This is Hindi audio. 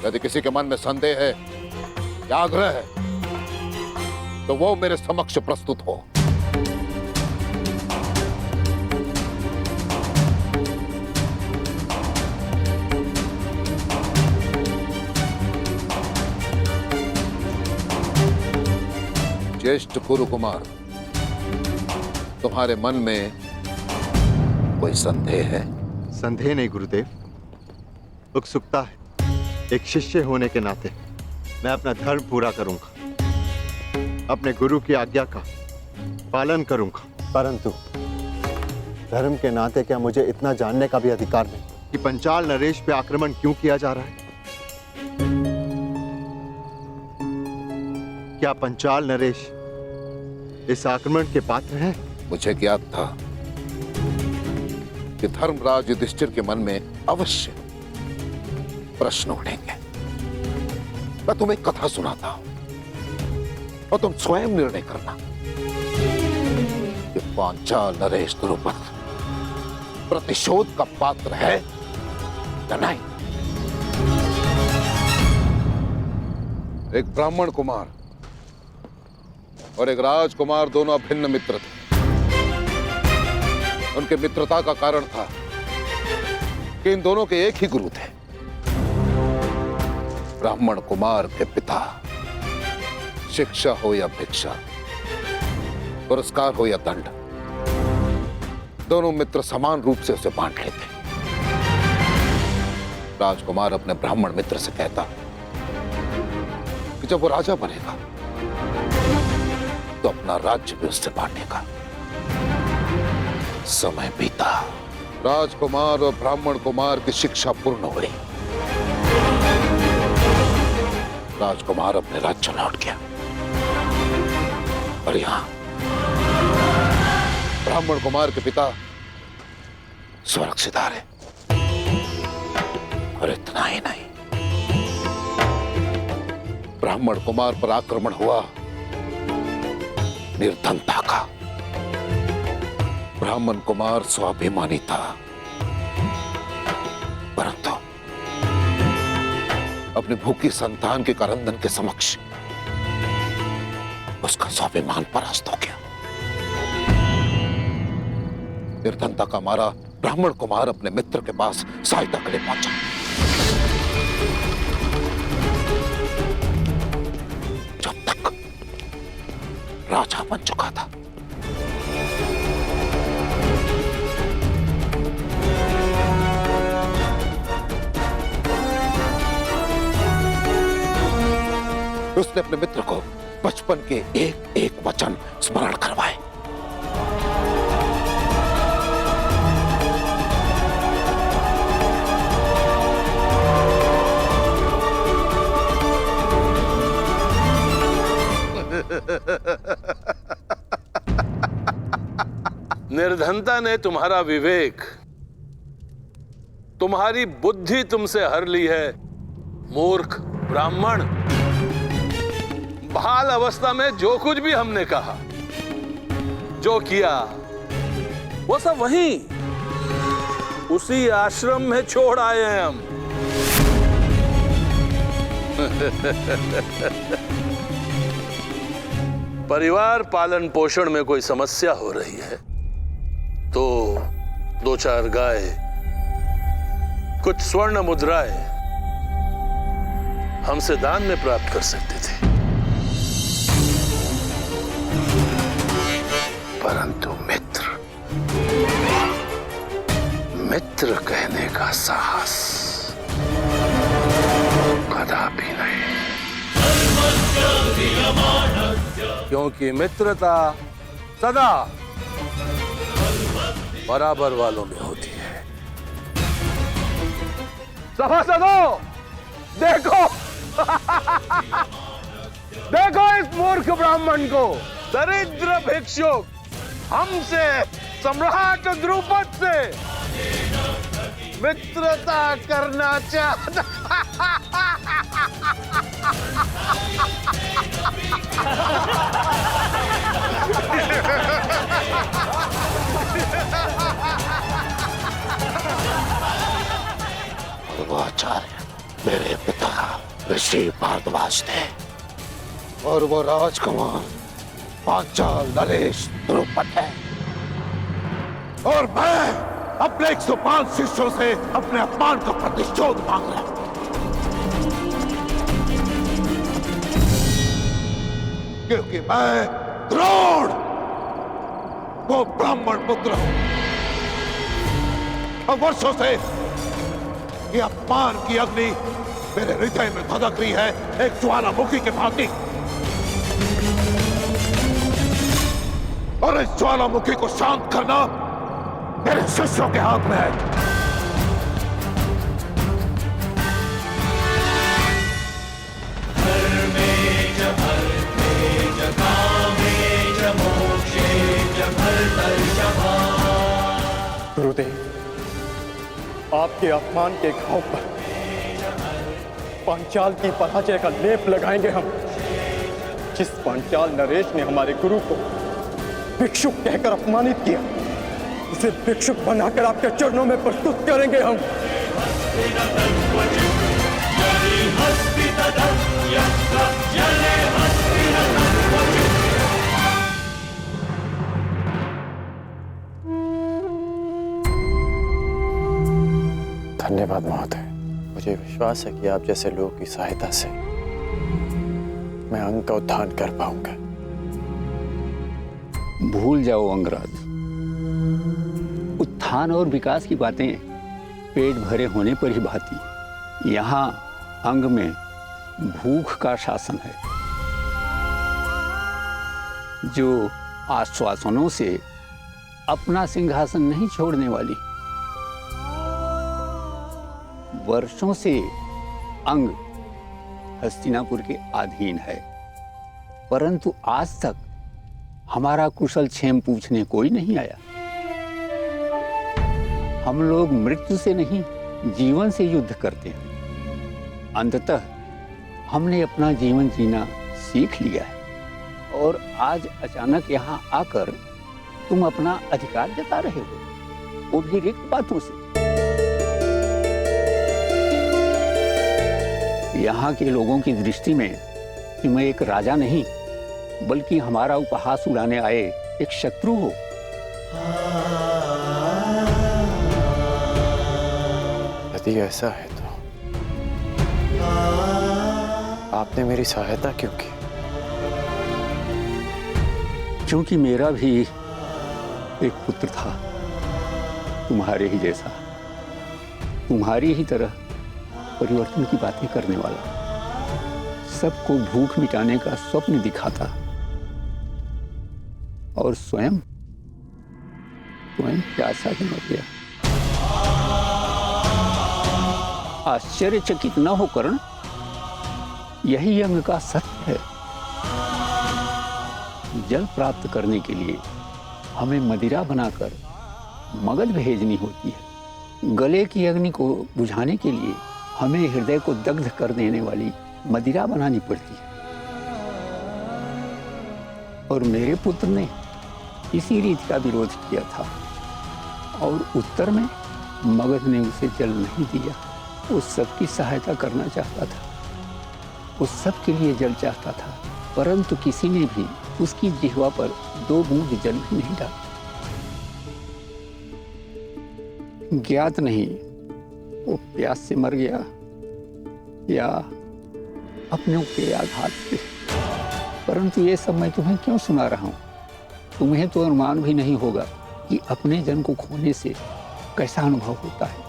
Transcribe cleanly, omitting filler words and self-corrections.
यदि किसी के मन में संदेह है या आग्रह है तो वो मेरे समक्ष प्रस्तुत हो। ज्येष्ठ गुरु कुमार, तुम्हारे मन में कोई संदेह है? संदेह नहीं गुरुदेव, उत्सुकता है। एक शिष्य होने के नाते मैं अपना धर्म पूरा करूंगा, अपने गुरु की आज्ञा का पालन करूंगा। परंतु धर्म के नाते क्या मुझे इतना जानने का भी अधिकार नहीं कि पंचाल नरेश पे आक्रमण क्यों किया जा रहा है? क्या पंचाल नरेश इस आक्रमण के पात्र हैं? मुझे ज्ञात था कि धर्मराज युधिष्ठिर के मन में अवश्य प्रश्न उठेंगे। मैं तुम्हें कथा सुनाता हूं और तुम स्वयं निर्णय करना कि पांचाल नरेश द्रुपद प्रतिशोध का पात्र है या नहीं। एक ब्राह्मण कुमार और एक राजकुमार दोनों अभिन्न मित्र थे। उनके मित्रता का कारण था कि इन दोनों के एक ही गुरु थे। ब्राह्मण कुमार के पिता शिक्षा हो या भिक्षा, पुरस्कार हो या दंड, दोनों मित्र समान रूप से उसे बांट लेते। राजकुमार अपने ब्राह्मण मित्र से कहता कि जब वो राजा बनेगा तो अपना राज्य भी उससे बांटेगा। समय बीता, राजकुमार और ब्राह्मण कुमार की शिक्षा पूर्ण हुई। राजकुमार अपने राज्य लौट गया और यहां ब्राह्मण कुमार के पिता सुरक्षित आ रहे। और इतना ही नहीं, ब्राह्मण कुमार पर आक्रमण हुआ निर्धनता का। ब्राह्मण कुमार स्वाभिमानी था, परंतु अपने भूखी संतान के करंदन के समक्ष उसका स्वाभिमान परास्त हो गया। निर्धनता का मारा ब्राह्मण कुमार अपने मित्र के पास सहायता के लिए पहुंचा। जब तक राजा बन चुका था। उसने अपने मित्र को बचपन के एक एक वचन स्मरण करवाए। निर्धनता ने तुम्हारा विवेक, तुम्हारी बुद्धि तुमसे हर ली है। मूर्ख ब्राह्मण, बाल अवस्था में जो कुछ भी हमने कहा, जो किया, वो सब वहीं उसी आश्रम में छोड़ आए हैं हम। परिवार पालन पोषण में कोई समस्या हो रही है तो 2-4 गाय, कुछ स्वर्ण मुद्राएं हमसे दान में प्राप्त कर सकते थे, परंतु मित्र कहने का साहस कदापि नहीं, क्योंकि मित्रता सदा बराबर वालों में होती है। सभासदों, देखो देखो इस मूर्ख ब्राह्मण को, दरिद्र भिक्षुक हमसे, सम्राट द्रुपद से मित्रता करना चाहता। वो आचार्य मेरे पिता ऋषि भारद्वाज थे और वो राजकुमार पांचाल नरेश द्रुपद है। और मैं अपने 105 शिष्यों से अपने अपमान का प्रतिशोध मांग रहा हूं, क्योंकि मैं द्रोण वो ब्राह्मण पुत्र हूं। और वर्षों से ये अपमान की अग्नि मेरे हृदय में धधक रही है, एक ज्वालामुखी के भांति। और इस ज्वालामुखी को शांत करना मेरे शिष्यों के हाथ में है। गुरुदेव, आपके अपमान के घाव पर पांचाल की पराजय का लेप लगाएंगे हम। जिस पांचाल नरेश ने हमारे गुरु को भिक्षुक कहकर अपमानित किया, उसे भिक्षुक बनाकर आपके चरणों में प्रस्तुत करेंगे हम। धन्यवाद महोदय। मुझे विश्वास है कि आप जैसे लोगों की सहायता से मैं अंग का उत्थान कर पाऊंगा। भूल जाओ अंगराज, उत्थान और विकास की बातें पेट भरे होने पर ही भाती। यहाँ अंग में भूख का शासन है, जो आश्वासनों से अपना सिंहासन नहीं छोड़ने वाली। वर्षों से अंग हस्तिनापुर के अधीन है, परंतु आज तक हमारा कुशल क्षेम पूछने कोई नहीं आया। हम लोग मृत्यु से नहीं, जीवन से युद्ध करते हैं। अंततः हमने अपना जीवन जीना सीख लिया है और आज अचानक यहाँ आकर तुम अपना अधिकार जता रहे हो, वो भी रिक्त बातों से। यहाँ के लोगों की दृष्टि में तुम एक राजा नहीं, बल्कि हमारा उपहास उड़ाने आए एक शत्रु हो। यदि ऐसा है तो आपने मेरी सहायता क्यों की? क्योंकि मेरा भी एक पुत्र था, तुम्हारे ही जैसा, तुम्हारी ही तरह परिवर्तन की बातें करने वाला, सबको भूख मिटाने का स्वप्न दिखाता और स्वयं प्यासा ही मर गया। आश्चर्यचकित न हो कर्ण, यही अंग का सत्य है। जल प्राप्त करने के लिए हमें मदिरा बनाकर मगध भेजनी होती है। गले की अग्नि को बुझाने के लिए हमें हृदय को दग्ध कर देने वाली मदिरा बनानी पड़ती है। और मेरे पुत्र ने इसी रीति का विरोध किया था और उत्तर में मगध ने उसे जल नहीं दिया। उस सब की सहायता करना चाहता था, उस सब के लिए जल चाहता था, परंतु किसी ने भी उसकी जिह्वा पर 2 बूंद जल भी नहीं डाला। ज्ञात नहीं वो प्यास से मर गया या अपने के आघात से, परंतु ये सब मैं तुम्हें क्यों सुना रहा हूं? तुम्हें तो अनुमान भी नहीं होगा कि अपने जन को खोने से कैसा अनुभव होता है।